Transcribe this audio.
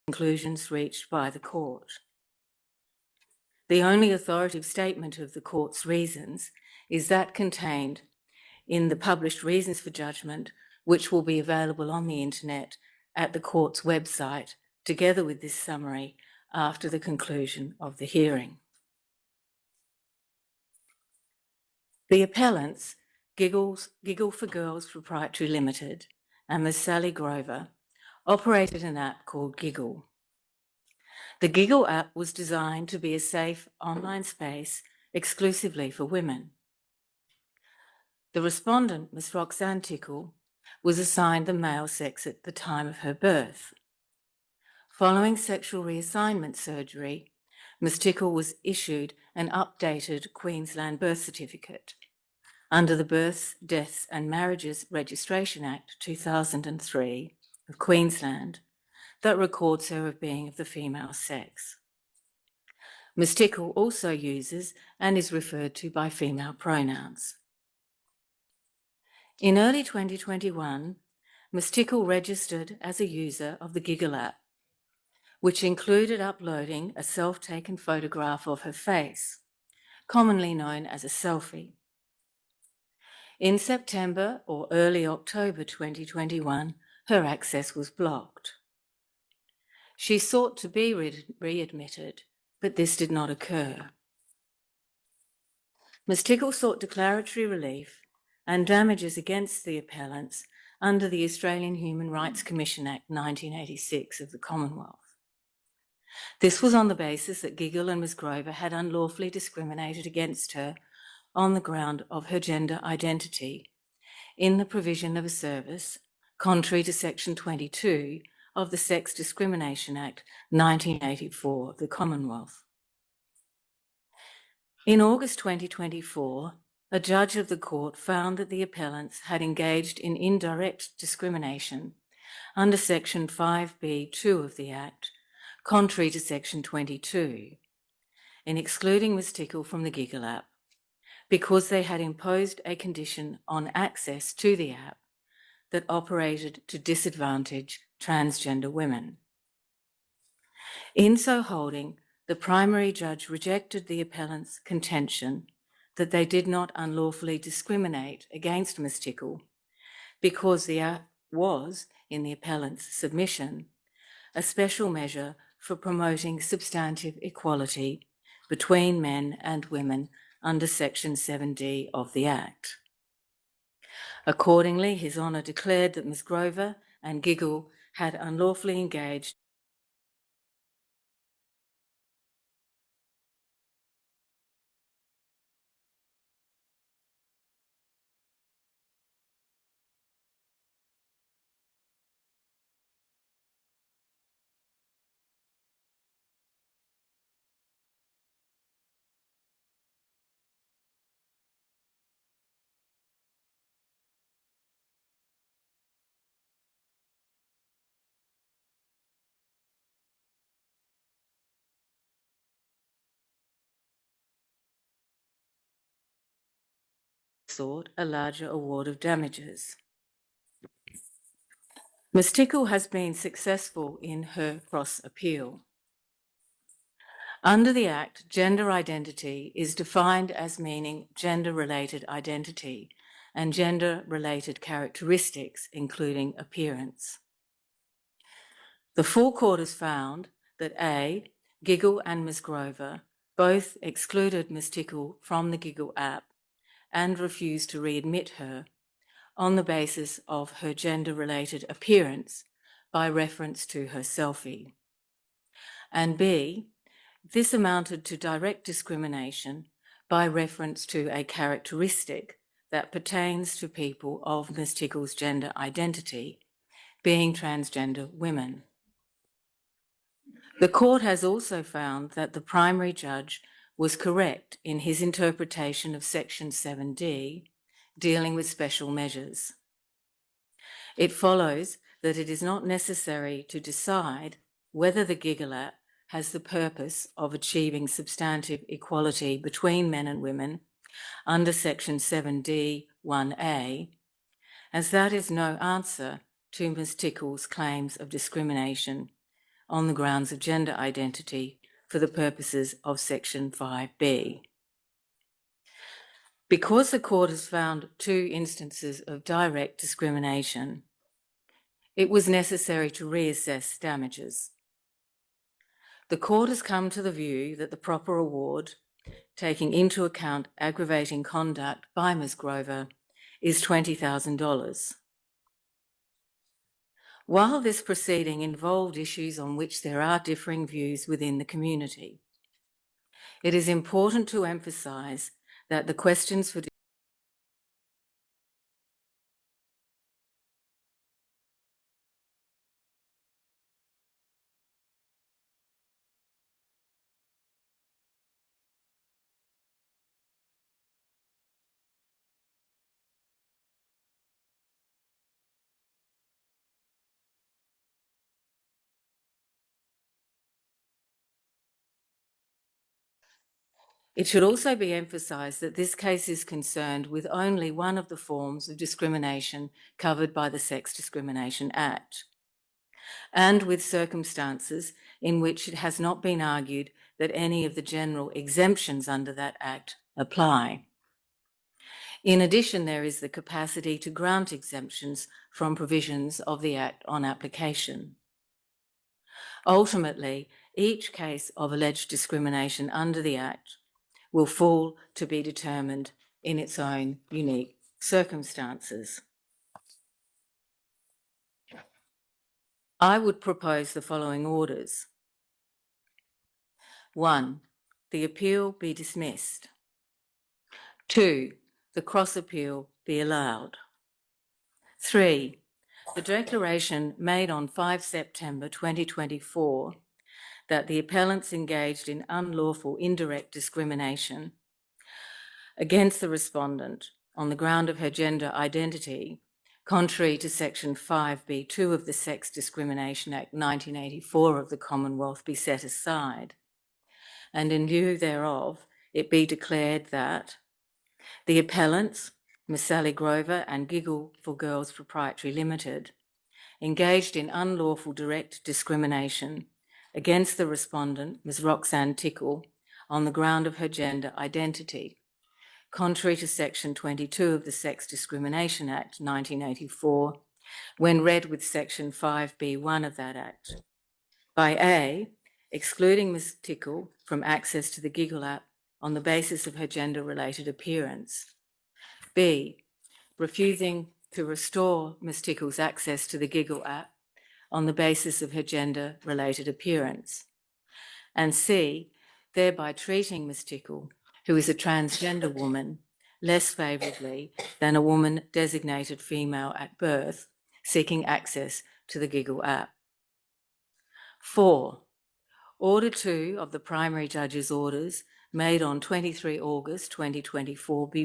conclusions reached by the court. The only authoritative statement of the court's reasons is that contained in the published reasons for judgment, which will be available on the internet at the court's website, together with this summary after the conclusion of the hearing. The appellants, Giggle for Girls Proprietary Limited and Ms. Sally Grover, operated an app called Giggle. The Giggle app was designed to be a safe online space exclusively for women. The respondent, Ms. Roxanne Tickle, was assigned the male sex at the time of her birth. Following sexual reassignment surgery, Ms. Tickle was issued an updated Queensland birth certificate under the Births, Deaths and Marriages Registration Act 2003 of Queensland that records her of being of the female sex. Ms. Tickle also uses and is referred to by female pronouns. In early 2021, Ms. Tickle registered as a user of the Giggle app, which included uploading a self-taken photograph of her face, commonly known as a selfie. In September or early October 2021, her access was blocked. She sought to be readmitted, but this did not occur. Ms. Tickle sought declaratory relief and damages against the appellants under the Australian Human Rights Commission Act 1986 of the Commonwealth. This was on the basis that Giggle and Ms. Grover had unlawfully discriminated against her on the ground of her gender identity in the provision of a service contrary to Section 22 of the Sex Discrimination Act 1984 of the Commonwealth. In August 2024, a judge of the court found that the appellants had engaged in indirect discrimination under Section 5B(2) of the Act, contrary to Section 22, in excluding Ms. Tickle from the Giggle app because they had imposed a condition on access to the app that operated to disadvantage transgender women. In so holding, the primary judge rejected the appellant's contention that they did not unlawfully discriminate against Ms. Tickle because the app was, in the appellant's submission, a special measure for promoting substantive equality between men and women under Section 7D of the Act. Accordingly, His Honour declared that Ms. Grover and Giggle had unlawfully engaged sought a larger award of damages. Ms. Tickle has been successful in her cross-appeal. Under the Act, gender identity is defined as meaning gender-related identity and gender-related characteristics, including appearance. The full court has found that A, Giggle and Ms. Grover both excluded Ms. Tickle from the Giggle app and refused to readmit her on the basis of her gender-related appearance by reference to her selfie. And B, this amounted to direct discrimination by reference to a characteristic that pertains to people of Ms. Tickle's gender identity, being transgender women. The court has also found that the primary judge was correct in his interpretation of Section 7D, dealing with special measures. It follows that it is not necessary to decide whether the Giggle app has the purpose of achieving substantive equality between men and women under Section 7D 1A, as that is no answer to Ms. Tickle's claims of discrimination on the grounds of gender identity for the purposes of Section 5B. Because the court has found 2 instances of direct discrimination, it was necessary to reassess damages. The court has come to the view that the proper award, taking into account aggravating conduct by Ms. Grover, is $20,000. While this proceeding involved issues on which there are differing views within the community, it is important to emphasise that the questions for It should also be emphasised that this case is concerned with only one of the forms of discrimination covered by the Sex Discrimination Act, and with circumstances in which it has not been argued that any of the general exemptions under that Act apply. In addition, there is the capacity to grant exemptions from provisions of the Act on application. Ultimately, each case of alleged discrimination under the Act will fall to be determined in its own unique circumstances. I would propose the following orders. 1. The appeal be dismissed. 2. The cross-appeal be allowed. 3. The declaration made on 5 September 2024 that the appellants engaged in unlawful indirect discrimination against the respondent on the ground of her gender identity, contrary to Section 5B2 of the Sex Discrimination Act 1984 of the Commonwealth, be set aside, and in lieu thereof, it be declared that the appellants, Ms. Sally Grover and Giggle for Girls Proprietary Limited, engaged in unlawful direct discrimination against the respondent, Ms. Roxanne Tickle, on the ground of her gender identity, contrary to Section 22 of the Sex Discrimination Act 1984, when read with Section 5B1 of that Act, by A, excluding Ms. Tickle from access to the Giggle app on the basis of her gender-related appearance, B, refusing to restore Ms. Tickle's access to the Giggle app on the basis of her gender-related appearance, and C, thereby treating Ms. Tickle, who is a transgender woman, less favourably than a woman designated female at birth seeking access to the Giggle app. 4. Order 2 of the primary judge's orders made on 23 August 2024 be